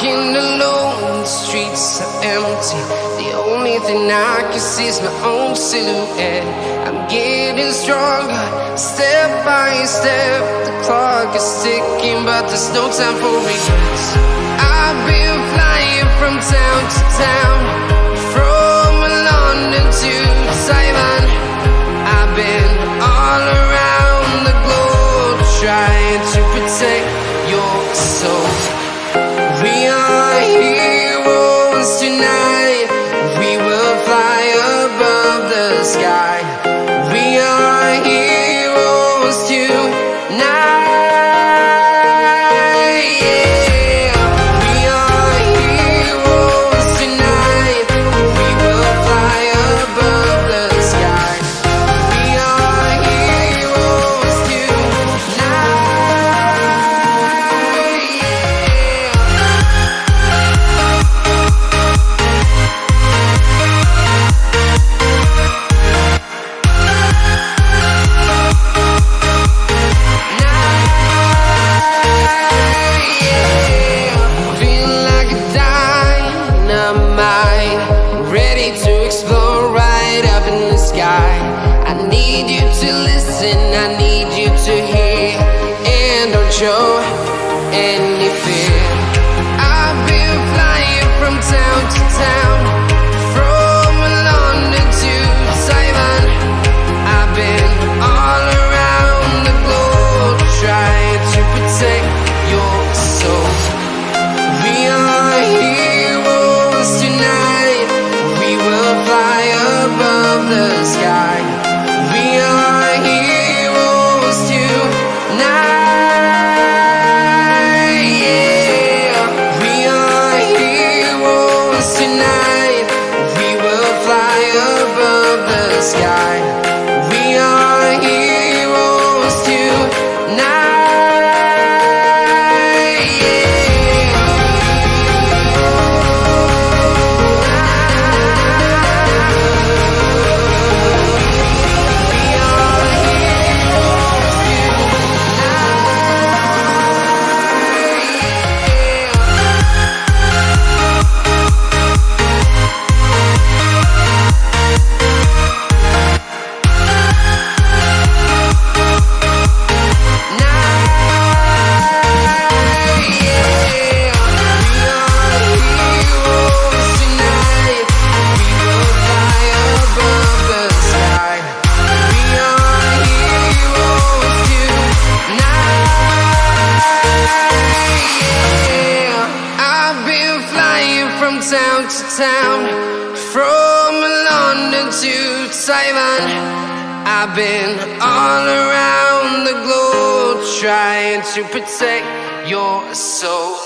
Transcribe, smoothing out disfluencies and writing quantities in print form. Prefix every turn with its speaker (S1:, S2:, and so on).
S1: walking alone, the streets are empty. The only thing I can see is my own silhouette. I'm getting stronger, step by step. The clock is ticking, but there's no time for regrets. I've been flying from town to town, from London to Taiwan. I've been all around the globe, trying to protect your soul. We are heroes tonight. We will fly above the sky. We are heroes tonight. Yeah. We are heroes tonight. We will fly above the sky. We are heroes tonight. I need you to hear and don't show any fear. I've been flying from town to town, from London to Taiwan. I've been all around the globe, trying to protect your soul. We are heroes tonight. We will fly above the sky. We are heroes tonight. Yeah. We are heroes tonight. We will fly above the sky. We are heroes tonight. Town to town, from London to Taiwan. I've been all around the globe, trying to protect your soul.